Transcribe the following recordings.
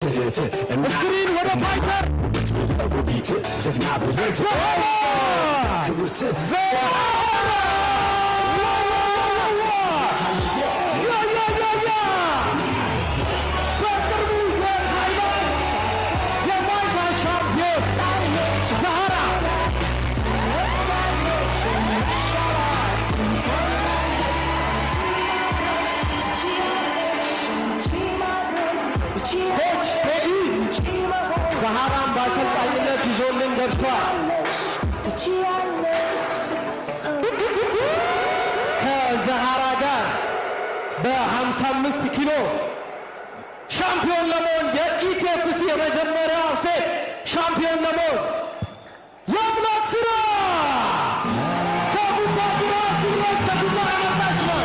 سكرين ورا فايتر زهران በአሰልጣኝነት ይዞልን ደርሷል። ከዛሃራ ጋር በ55 ኪሎ ሻምፒዮን ለመሆን የኢቲኤፍሲ የመጀመሪያ ሴት ሻምፒዮን ለመሆን የአምላክ ስራ ከቡታጅራ ሲልቨስ ተጉዛ ያመጣች ነው።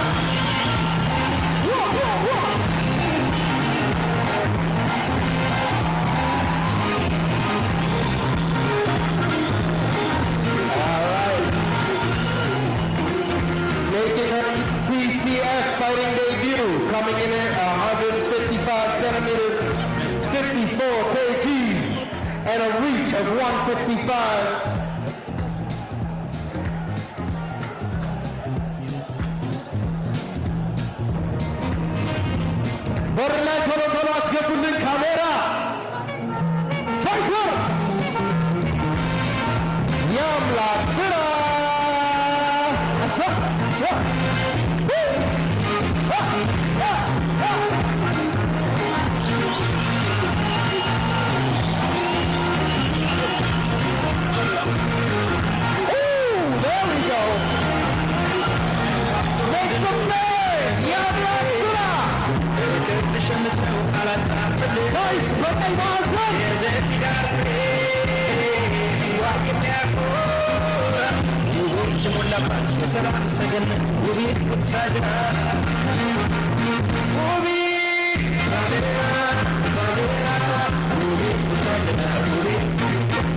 Fighting debut, coming in at 155 centimeters, 54 kgs, and a reach of 155. በርላይ ቶሎ ቶሎ አስገቡልን ካሜራ ፋይተር የአምላክ ስራ Nice, በቀይ ማዕዘን ሞላባት የሰላም ሰገነት ውቢት ቡታጅራ ውቢት ባሌራ ባሌራ ውቢት ቡታጅራ ውቢት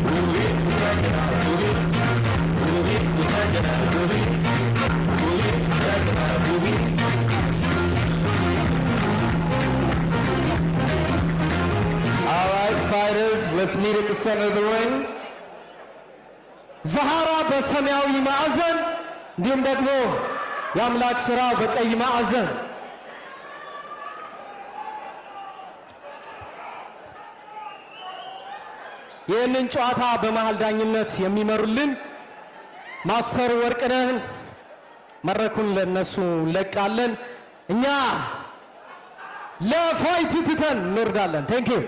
ውቢት ቡታጅራ ውቢት ውቢት ቡታጅራ ውቢት ውቢት ቡታጅራ ውቢት All right, fighters, let's meet at the center of the ring. ዛሃራ በሰማያዊ ማዕዘን እንዲሁም ደግሞ የአምላክ ስራ በቀይ ማዕዘን ይህንን ጨዋታ በመሃል ዳኝነት የሚመሩልን ማስተር ወርቅነህን መድረኩን ለነሱ እንለቃለን። እኛ ለፋይት ትተን እንወርዳለን። ቴንክ ዩ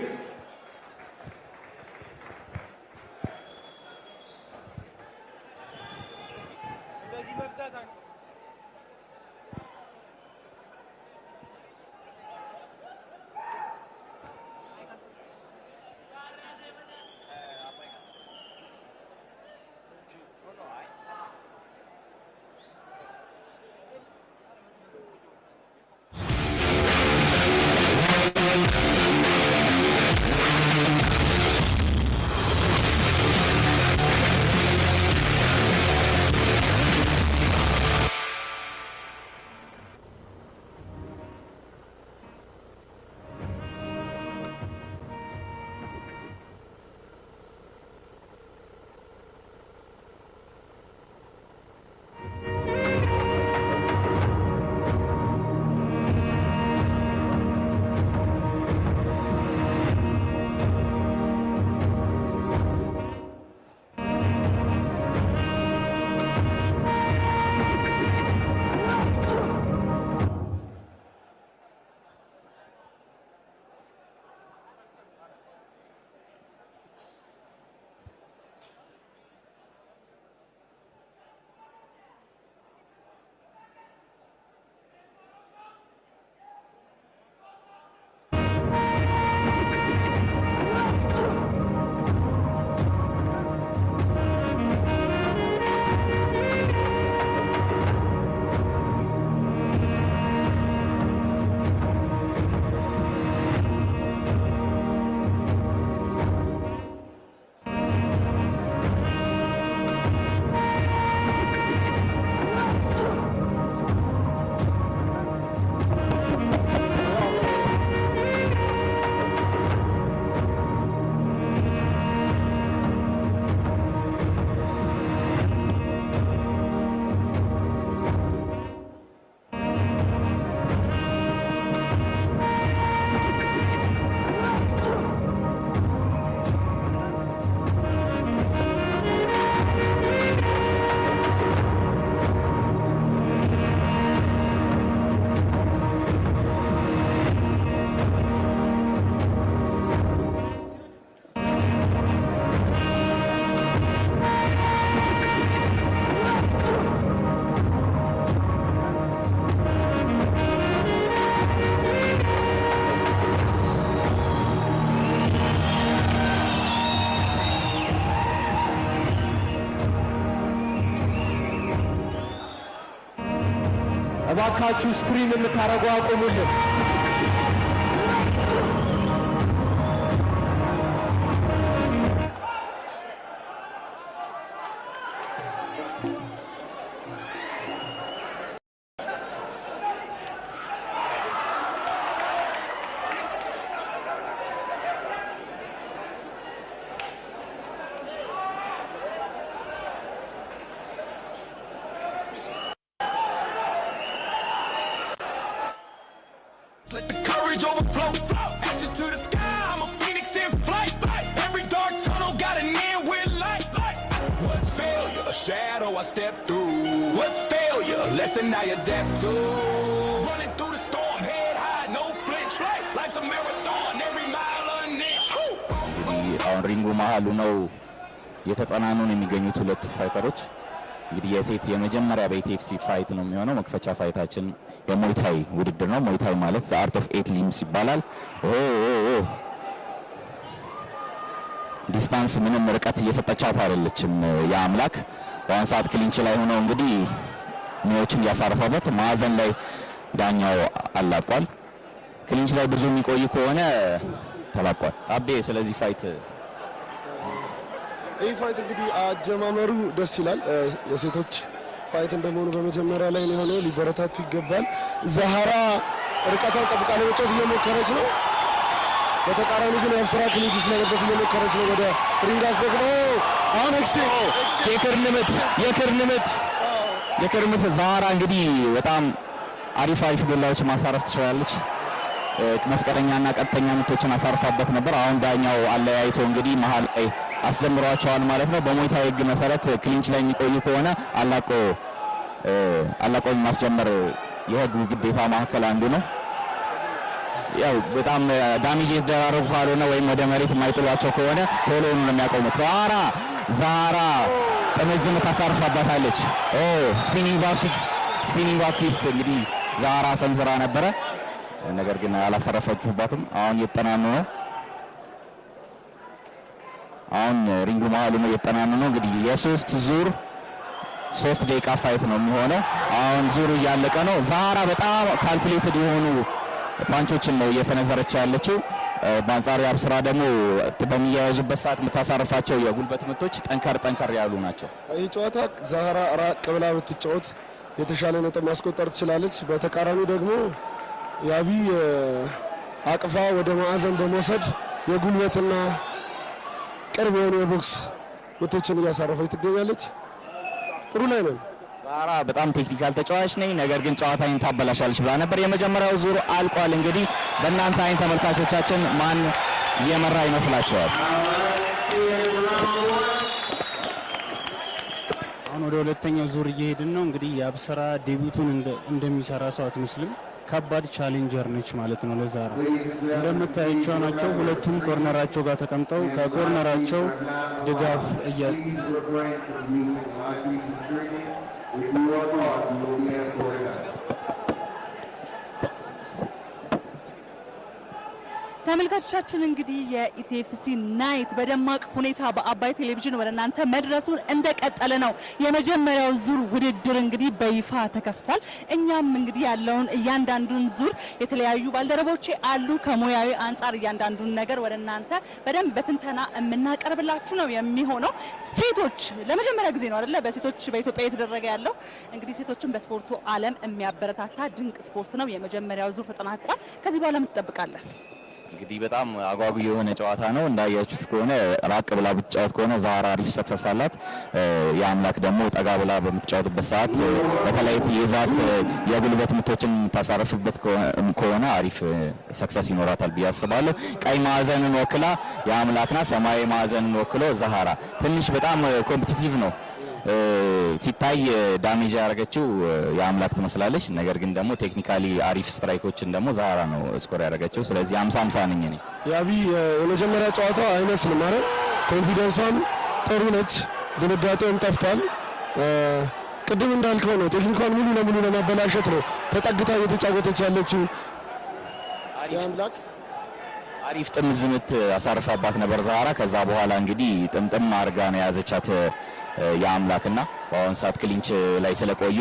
እባካችሁ ስትሪም የምታረጉ አቁሙልን። Let the courage overflow, ashes to the sky, I'm a phoenix in flight. Every dark tunnel got an end with light. What's failure? A shadow I step through. What's failure? Lesson I adapt to. Running through the storm, head high, no flinch. Life's a marathon, every mile an inch. አሁን ሪንጉ መሀሉ ነው የተጠናኑ ነው የሚገኙት ሁለቱ ፋይተሮች። እንግዲህ የሴት የመጀመሪያ በኢቲኤፍሲ ፋይት ነው የሚሆነው። መክፈቻ ፋይታችን የሞይታይ ውድድር ነው። ሞይታይ ማለት ዘ አርት ኦፍ 8 ሊምስ ይባላል። ዲስታንስ ምንም ርቀት እየሰጠቻት አይደለችም የአምላክ። በአሁን ሰዓት ክሊንች ላይ ሆነው እንግዲህ ኒዎችን ያሳርፈበት ማዕዘን ላይ ዳኛው አላቋል። ክሊንች ላይ ብዙ የሚቆይ ከሆነ ተላቋል። አቤ ስለዚህ ፋይት ይህ ፋይት እንግዲህ አጀማመሩ ደስ ይላል። የሴቶች ፋይት እንደመሆኑ በመጀመሪያ ላይ ነው የሆነው፣ ሊበረታቱ ይገባል። ዛሃራ ርቀቷን ጠብቃ ለመጫወት እየሞከረች ነው። በተቃራኒ ግን የአብስራ ክሊንች ስለነበር እየሞከረች ነው። ወደ ሪንጋስ ደግሞ አሁን የክርምት ዛሃራ እንግዲህ በጣም አሪፍ ዱላዎች ማሳረፍ ትችላለች። መስቀለኛና ቀጥተኛ ምቶችን አሳርፋበት ነበር። አሁን ዳኛው አለያይቶ እንግዲህ መሀል ላይ አስጀምሯቸዋል ማለት ነው። በሞይታይ ህግ መሰረት ክሊንች ላይ የሚቆዩ ከሆነ አላቆ ማስጀመር የህጉ ግዴታ ማዕከል አንዱ ነው። ያው በጣም ዳሜጅ የተደራረጉ ካልሆነ ወይም ወደ መሬት የማይጥሏቸው ከሆነ ቶሎ ነው የሚያቆሙት። ዛሃራ ጥምዝም ታሳርፋባታለች። ስፒኒንግ ባክ ፊስት እንግዲህ ዛሃራ ሰንዝራ ነበረ፣ ነገር ግን አላሰረፈችባትም። አሁን እየተጠናኑ ነው። አሁን ሪንጉ መሀሉ ነው እየተጠናኑ ነው። እንግዲህ የሶስት ዙር 3 ደቂቃ ፋይት ነው የሚሆነው። አሁን ዙሩ እያለቀ ነው። ዛሃራ በጣም ካልኩሌትድ የሆኑ ፓንቾችን ነው እየሰነዘረች ያለችው። በአንጻሩ አብስራ ደግሞ በሚያያዙበት ሰዓት የምታሳርፋቸው የጉልበት ምቶች ጠንከር ያሉ ናቸው። ይህ ጨዋታ ዛሃራ ራቅ ብላ ብትጫወት የተሻለ ነጥብ ማስቆጠር ትችላለች። በተቃራኒ ደግሞ ያቢ አቅፋ ወደ ማዕዘን በመውሰድ የጉልበትና ቅርብ የሆኑ የቦክስ ምቶችን እያሳረፈች ትገኛለች። ጥሩ ላይ ነው። ዛሃራ በጣም ቴክኒካል ተጫዋች ነኝ፣ ነገር ግን ጨዋታዬን ታበላሻለች ብላ ነበር። የመጀመሪያው ዙር አልቋል። እንግዲህ በእናንተ አይን ተመልካቾቻችን ማን እየመራ ይመስላችኋል? አሁን ወደ ሁለተኛው ዙር እየሄድን ነው። እንግዲህ የአብስራ ዴቢቱን እንደሚሰራ ሰው አትመስልም። ከባድ ቻሌንጀር ነች ማለት ነው ለዛሃራ። እንደምታያቸው ናቸው ሁለቱም ኮርነራቸው ጋር ተቀምጠው ከኮርነራቸው ድጋፍ ተመልካቾቻችን እንግዲህ የኢቲኤፍሲ ናይት በደማቅ ሁኔታ በአባይ ቴሌቪዥን ወደ እናንተ መድረሱን እንደቀጠለ ነው። የመጀመሪያው ዙር ውድድር እንግዲህ በይፋ ተከፍቷል። እኛም እንግዲህ ያለውን እያንዳንዱን ዙር የተለያዩ ባልደረቦቼ አሉ ከሙያዊ አንጻር እያንዳንዱን ነገር ወደ እናንተ በደንብ በትንተና የምናቀርብላችሁ ነው የሚሆነው። ሴቶች ለመጀመሪያ ጊዜ ነው አይደለ በሴቶች በኢትዮጵያ የተደረገ ያለው። እንግዲህ ሴቶችን በስፖርቱ ዓለም የሚያበረታታ ድንቅ ስፖርት ነው። የመጀመሪያው ዙር ተጠናቋል። ከዚህ በኋላ ምን ትጠብቃለህ? እንግዲህ በጣም አጓጉ የሆነ ጨዋታ ነው። እንዳያችሁት ከሆነ ራቅ ብላ ብትጫወት ከሆነ ዛሃራ አሪፍ ሰክሰስ አላት። የአምላክ ደግሞ ጠጋ ብላ በምትጫወትበት ሰዓት በተለይ የዛት የጉልበት ምቶችን የምታሳርፍበት ከሆነ አሪፍ ሰክሰስ ይኖራታል ብዬ አስባለሁ። ቀይ ማዕዘንን ወክላ የአምላክና ሰማያዊ ማዕዘንን ወክሎ ዛሃራ ትንሽ በጣም ኮምፒቲቲቭ ነው ሲታይ። ዳሜጅ ያደረገችው የአምላክ ትመስላለች፣ ነገር ግን ደግሞ ቴክኒካሊ አሪፍ ስትራይኮችን ደግሞ ዛሃራ ነው ስኮር ያደረገችው። ስለዚህ 50-50 ነኝ እኔ። ያቢ የመጀመሪያ ጨዋታው አይመስልም ማለት ኮንፊደንሷም ጥሩ ነች፣ ድንጋጤውም ጠፍቷል። ቅድም እንዳልከው ነው ቴክኒኳን ሙሉ ለሙሉ ለማበላሸት ነው ተጠግታ እየተጫወተች ያለችው። የአምላክ አሪፍ ጥምዝ ምት አሳርፋባት ነበር ዛሃራ። ከዛ በኋላ እንግዲህ ጥምጥም አድርጋ ነው የያዘቻት የአምላክና በአሁን ሰዓት ክሊንች ላይ ስለቆዩ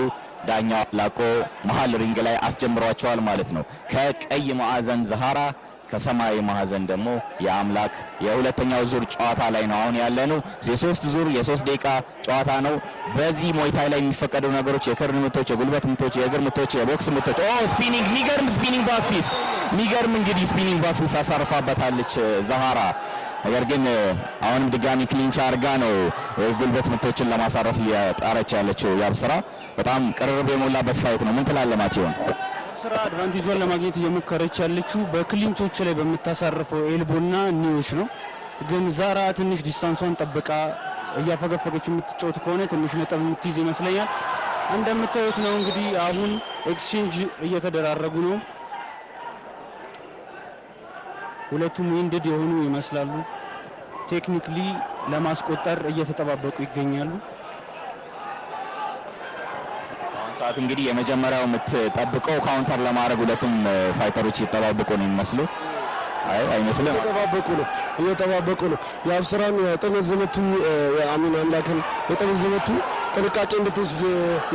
ዳኛው ላቆ መሃል ሪንግ ላይ አስጀምሯቸዋል ማለት ነው። ከቀይ ማዕዘን ዛሃራ ከሰማያዊ ማዕዘን ደግሞ የአምላክ የሁለተኛው ዙር ጨዋታ ላይ ነው አሁን ያለነው። የሶስት ዙር የ3 ደቂቃ ጨዋታ ነው። በዚህ ሞይታይ ላይ የሚፈቀዱ ነገሮች የክርን ምቶች፣ የጉልበት ምቶች፣ የእግር ምቶች፣ የቦክስ ምቶች። ስፒኒንግ ሚገርም ስፒኒንግ ባክፊስት ሚገርም እንግዲህ ስፒኒንግ ባክፊስት አሳርፋበታለች ዛሃራ። ነገር ግን አሁንም ድጋሚ ክሊንች አርጋ ነው ጉልበት ምቶችን ለማሳረፍ እየጣረች ያለችው ያብስራ። በጣም ቅርብ የሞላበት ፋይት ነው። ምን ትላለህ ማቴዎን? ስራ አድቫንቴጇን ለማግኘት እየሞከረች ያለችው በክሊንቾች ላይ በምታሳርፈው ኤልቦና ኒዎች ነው። ግን ዛራ ትንሽ ዲስታንሷን ጠብቃ እያፈገፈገች የምትጫወት ከሆነ ትንሽ ነጥብ የምትይዝ ይመስለኛል። እንደምታዩት ነው እንግዲህ አሁን ኤክስቼንጅ እየተደራረጉ ነው። ሁለቱም ዊንድድ የሆኑ ይመስላሉ። ቴክኒክሊ ለማስቆጠር እየተጠባበቁ ይገኛሉ። ሰዓት እንግዲህ የመጀመሪያው የምትጠብቀው ካውንተር ለማድረግ ሁለቱም ፋይተሮች ይጠባበቁ ነው የሚመስለው። አይመስልም? እየጠባበቁ ነው። የአብስራን የጠመዝ ምቱ የአሚን አምላክን የጠመዝ ምቱ ጥንቃቄ እንድትወስድ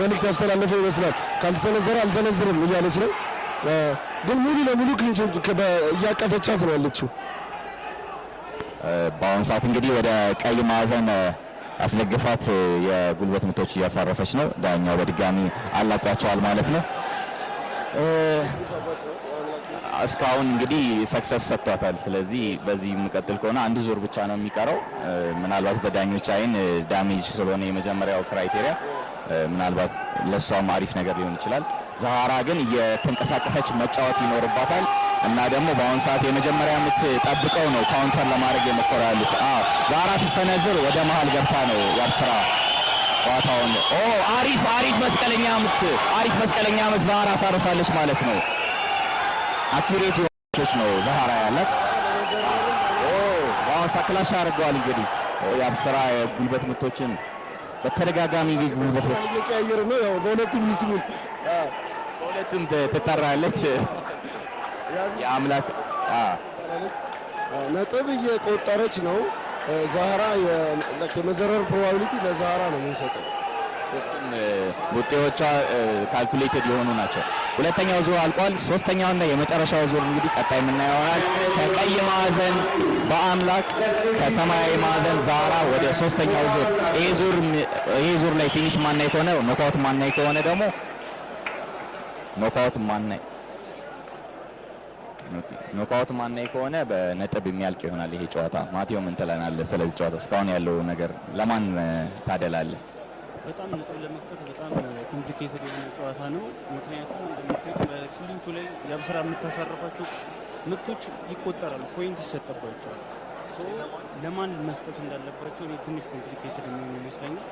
መልእክት ያስተላለፈ ይመስላል። ካልተሰነዘረ አልሰነዝርም እያለች ነው። ግን ሙሉ ለሙሉ ክሊንቹን እያቀፈቻት ነው ያለችው። በአሁኑ ሰዓት እንግዲህ ወደ ቀይ ማዕዘን አስለግፋት የጉልበት ምቶች እያሳረፈች ነው። ዳኛው በድጋሚ አላቋቸዋል ማለት ነው። እስካሁን እንግዲህ ሰክሰስ ሰጥቷታል። ስለዚህ በዚህ የሚቀጥል ከሆነ አንድ ዙር ብቻ ነው የሚቀረው። ምናልባት በዳኞች አይን ዳሜጅ ስለሆነ የመጀመሪያው ክራይቴሪያ ምናልባት ለሷም አሪፍ ነገር ሊሆን ይችላል። ዛሃራ ግን እየተንቀሳቀሰች መጫወት ይኖርባታል እና ደግሞ በአሁን ሰዓት የመጀመሪያ የምትጠብቀው ነው ካውንተር ለማድረግ የሞከረ ያሉት። ዛሃራ ስትሰነዝር ወደ መሃል ገብታ ነው ያብስራ ጨዋታውን። አሪፍ መስቀለኛ ምት ዛሃራ አሳርፋለች ማለት ነው። አኩሬት ጆች ነው ዛሃራ ያላት። በአሁን ሰዓት ክላሽ አድርገዋል እንግዲህ ያብስራ የጉልበት ምቶችን በተደጋጋሚ ጉልበቶች እየቀያየረ ነው። ያው በሁለቱም ይስሙን በሁለቱም ትጠራለች። የአምላክ ነጥብ እየቆጠረች ነው ዛሃራ። የመዘረር ፕሮባቢሊቲ ለዛሃራ ነው የምንሰጠው። ውጤቶቿ ካልኩሌትድ የሆኑ ናቸው። ሁለተኛው ዙር አልቋል። ሶስተኛውና የመጨረሻው ዙር እንግዲህ ቀጣይ የምናየው ይሆናል። ከቀይ ማዕዘን በአምላክ ከሰማያዊ ማዕዘን ዛሃራ ወደ ሶስተኛው ዙር። ይሄ ዙር ላይ ፊኒሽ ማናይ ከሆነ ኖካውት ማናይ ከሆነ ደግሞ ኖካውት ማናይ ከሆነ በነጥብ የሚያልቅ ይሆናል ይሄ ጨዋታ። ማቴዎ ምን ትለናለህ ስለዚህ ጨዋታ? እስካሁን ያለው ነገር ለማን ታደላለህ? በጣም ነጥብ ለመስጠት በጣም ኮምፕሊኬትድ የሆነ ጨዋታ ነው። ምክንያቱም እንደምታዩት በክሊንቹ ላይ ያብስራ የምታሳርፋቸው ምቶች ይቆጠራሉ፣ ፖይንት ይሰጠባቸዋል። ለማን መስጠት እንዳለባቸው እኔ ትንሽ ኮምፕሊኬትድ የሚሆን ይመስለኛል።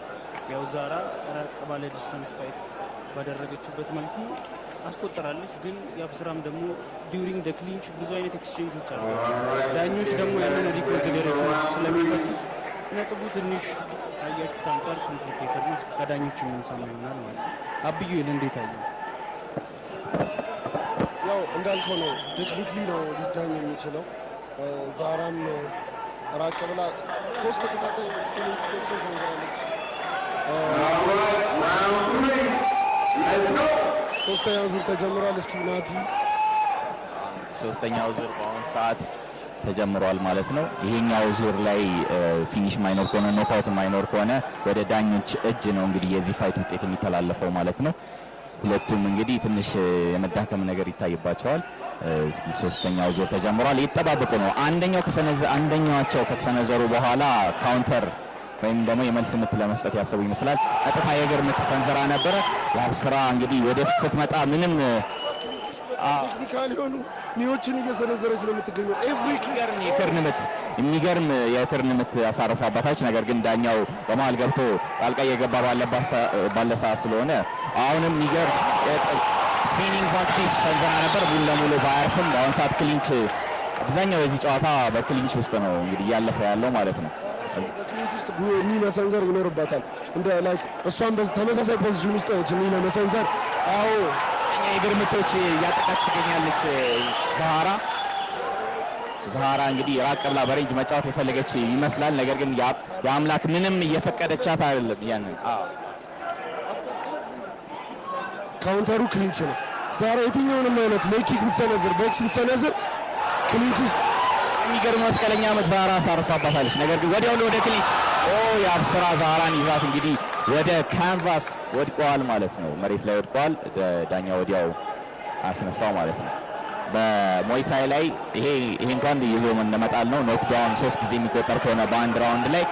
ያው ዛራ ራቅ ባለ ዲስታንስ ፋይት ባደረገችበት መልኩ አስቆጠራለች። ግን ያብስራም ደግሞ ዲዩሪንግ ደ ክሊንች ብዙ አይነት ኤክስቼንጆች አሉ። ዳኞች ደግሞ ያንን ሪኮንሲደሬሽን ውስጥ ስለሚፈቱት ነጥቡ ትንሽ ካያችሁት አንጻር ኮምፕሊኬትድ ነው። ከዳኞች የምንሰማው ይሆናል ማለት ነው። አብዩ ይል እንዴት አየው? ያው እንዳልከው ነው፣ ቴክኒክሊ ነው ሊዳኝ የሚችለው። ዛራም ራቅ ብላ 3 ተከታታይ ስፒኒንግ ኪኮች ወንገራለች። ሶስተኛው ዙር ተጀምሯል። እስኪ ናቲ ሶስተኛው ዙር በአሁን ሰዓት ተጀምሯል ማለት ነው። ይሄኛው ዙር ላይ ፊኒሽ ማይኖር ከሆነ ኖካውት ማይኖር ከሆነ ወደ ዳኞች እጅ ነው እንግዲህ የዚህ ፋይት ውጤት የሚተላለፈው ማለት ነው። ሁለቱም እንግዲህ ትንሽ የመዳከም ነገር ይታይባቸዋል። እስኪ ሶስተኛው ዙር ተጀምሯል። እየተጠባበቁ ነው። አንደኛቸው ከተሰነዘሩ በኋላ ካውንተር ወይም ደግሞ የመልስ ምት ለመስጠት ያሰቡ ይመስላል። ቀጥታ የእግር ምት ሰንዘራ ነበረ። ያብስራ እንግዲህ ወደፊት ስትመጣ ምንም ቴክኒካል የሆኑ ኒዎችን እየሰነዘረች ነው የምትገኘው። የሚገርም የክርን ምት ያሳረፋባታች። ነገር ግን ዳኛው በመሃል ገብቶ ጣልቃ እየገባ ባለ ሰዓት ስለሆነ አሁንም የሚገርም ስፒኒንግ ባክፊስት ሰንዘራ ነበር። ሙሉ ለሙሉ ባያርፍም በአሁን ሰዓት ክሊንች፣ አብዛኛው የዚህ ጨዋታ በክሊንች ውስጥ ነው እንግዲህ እያለፈ ያለው ማለት ነው። በክሊንች ውስጥ ኒ መሰንዘር ይኖርባታል። እንደ ላይክ እሷን ተመሳሳይ ፖዚሽን ውስጥ ነች ኒ ለመሰንዘር። አዎ የእግር ምቶች እያጠቃች ትገኛለች ዛሃራ እንግዲህ ራቅ ብላ በሬንጅ መጫወት የፈለገች ይመስላል። ነገር ግን የአምላክ ምንም እየፈቀደቻት አይደለም። ያንን ካውንተሩ ክሊንች ነው። ዛራ የትኛውንም አይነት ሌኪክ ብትሰነዝር ቦክስ ብትሰነዝር ክሊንች ውስጥ የሚገርም መስቀለኛ ምት ዛራ አሳርፋባታለች። ነገር ግን ወዲያው ወደ ክሊንች የአብስራ ዛራን ይዛት እንግዲህ ወደ ካንቫስ ወድቀዋል ማለት ነው። መሬት ላይ ወድቀዋል። ዳኛ ወዲያው አስነሳው ማለት ነው። በሞይታይ ላይ ይሄ እንኳን ይዞ መነመጣል ነው። ኖክዳውን 3 ጊዜ የሚቆጠር ከሆነ በአንድ ራውንድ ላይ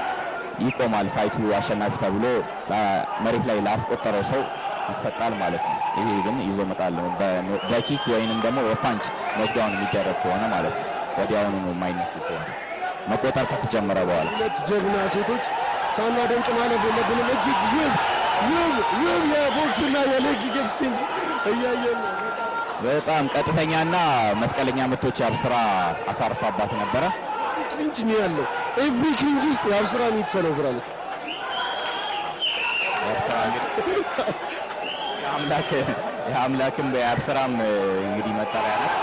ይቆማል። ፋይቱ አሸናፊ ተብሎ መሬት ላይ ላስቆጠረው ሰው ይሰጣል ማለት ነው። ይሄ ግን ይዞ መጣል ነው። በኪክ ወይንም ደግሞ በፓንች ኖክዳውን የሚደረግ ከሆነ ማለት ነው። ወዲያውኑ ነው የማይነሱ ከሆነ መቆጠር ከተጀመረ በኋላ ሁለት ጀግና ሴቶች ሳናደንቅ ማለፍ የለብንም። እጅግ ውብ የቦክስና የሌግ ኤክስቼንጅ እያየን ነው። በጣም ቀጥተኛና መስቀለኛ ምቶች የአብስራ አሳርፋባት ነበረ። ክሊንች ነው ያለው። ኤቭሪ ክሊንች ውስጥ የአብስራ ነው ትሰነዝራለች። የአብስራ እንግዲህ የአምላክም የአብስራም እንግዲህ መጠሪያ ናት።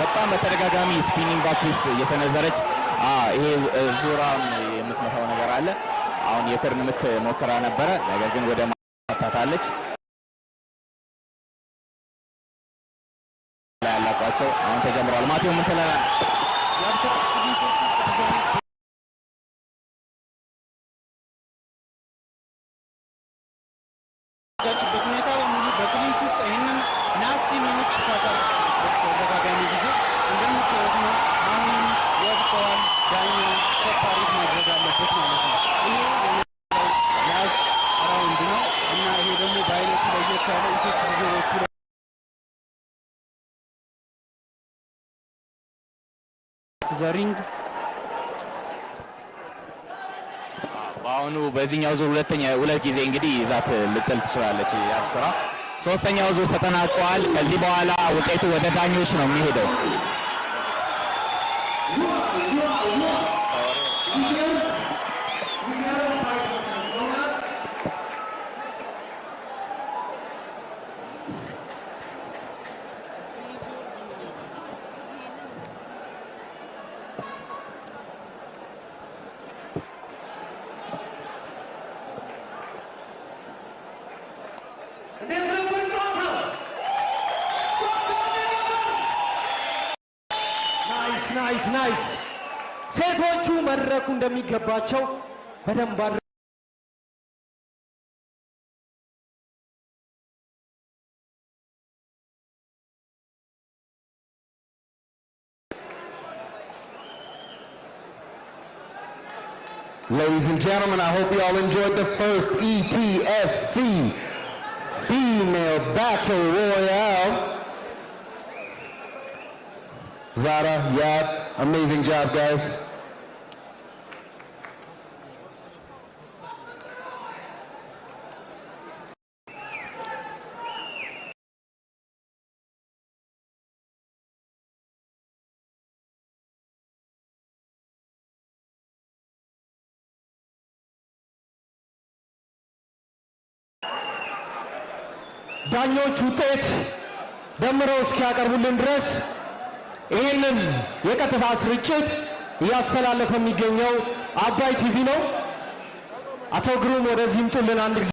በጣም በተደጋጋሚ ስፒኒንግ ባክ ፊስት እየሰነዘረች ይሄ ዙራም የምትመታው ነገር አለ። አሁን የክርን ምት ሞክራ ነበረ፣ ነገር ግን ወደ ማታታለች። ያላቋቸው አሁን ተጀምሯል። ማቴዎ ምን ትላለህ? ሁኔታ በሙሉ በክሊንች ውስጥ ይህንን ናስቲ ሚኒች ይፋታል። ተደጋጋሚ ጊዜ እንደምታዩት ነው። አሁን ወድቀዋል። ዳኛ ሰፓሪት ማድረግ አለበት ማለት ነው። ይሄ ላስ ራውንድ ነው እና ይሄ ደግሞ በአይነቱ ለየት ያለ ኢትዮጵያ ዞሮቹ ዘሪንግ በአሁኑ በዚህኛው ዙር ሁለት ጊዜ እንግዲህ ይዛት ልጥል ትችላለች አብስራ። ሶስተኛው ዙር ተጠናቋል። ከዚህ በኋላ ውጤቱ ወደ ዳኞች ነው የሚሄደው። ናይስ ሴቶቹ መድረኩ እንደሚገባቸው በደንብ Ladies and gentlemen, I hope you all enjoyed the first ETFC Female Battle Royale. Zara, Yab, amazing job, guys. ዳኞች ውጤት ደምረው እስኪያቀርቡልን ድረስ ይህንን የቀጥታ ስርጭት እያስተላለፈ የሚገኘው አባይ ቲቪ ነው። አቶ ግሩም ወደዚህ ይምጡልን አንድ ጊዜ።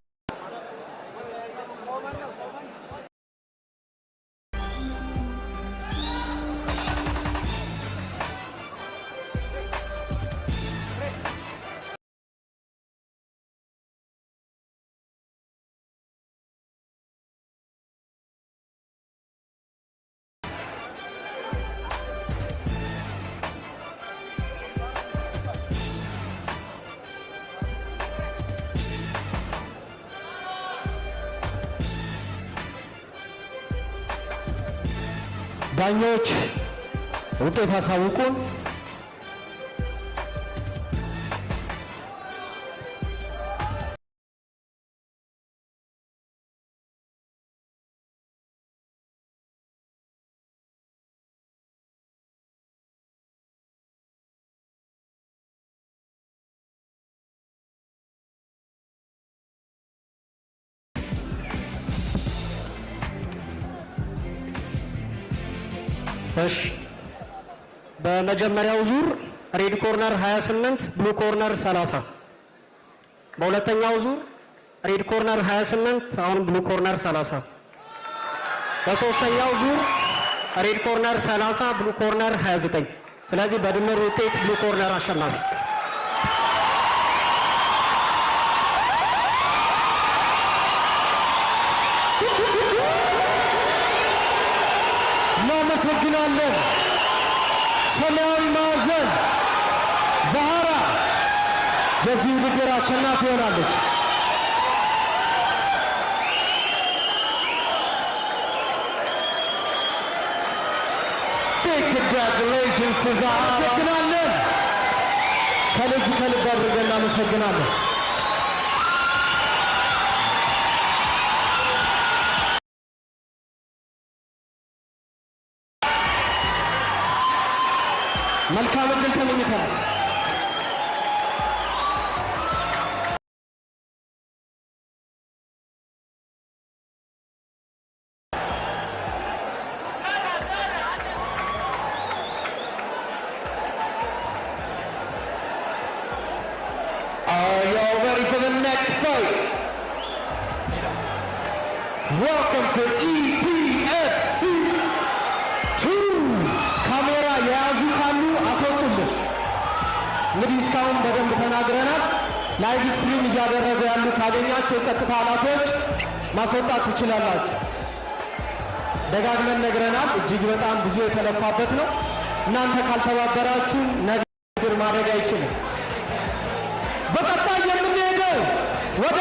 ዳኞች ውጤት አሳውቁን። እሺ በመጀመሪያው ዙር ሬድ ኮርነር 28 ብሉ ኮርነር 30። በሁለተኛው ዙር ሬድ ኮርነር 28 አሁን ብሉ ኮርነር 30። በሶስተኛው ዙር ሬድ ኮርነር 30 ብሉ ኮርነር 29። ስለዚህ በድምር ውጤት ብሉ ኮርነር አሸናፊ። እናመሰግናለን። ሰማያዊ ማዕዘን ዛሃራ የዚህ ውድድር አሸናፊ ሆናለች። Congratulations to Zahara. እናመሰግናለን። ከልብ አድርገን እናመሰግናለን። መልካም ዕድል ተመኝተናል። Are y'all ready for the next fight? Welcome to ETFC 2. ካሜራ የያዙ ካሉ አስወጡልን። እንግዲህ እስካሁን በደንብ ተናግረናል። ላይቭ ስትሪም እያደረጉ ያሉ ካገኛቸው የጸጥታ ኃላፊዎች ማስወጣት ትችላላችሁ። ደጋግመን ነግረናል። እጅግ በጣም ብዙ የተለፋበት ነው። እናንተ ካልተባበራችሁ ነገር ማድረግ አይችልም። በቀጣይ የምንሄደው ወደ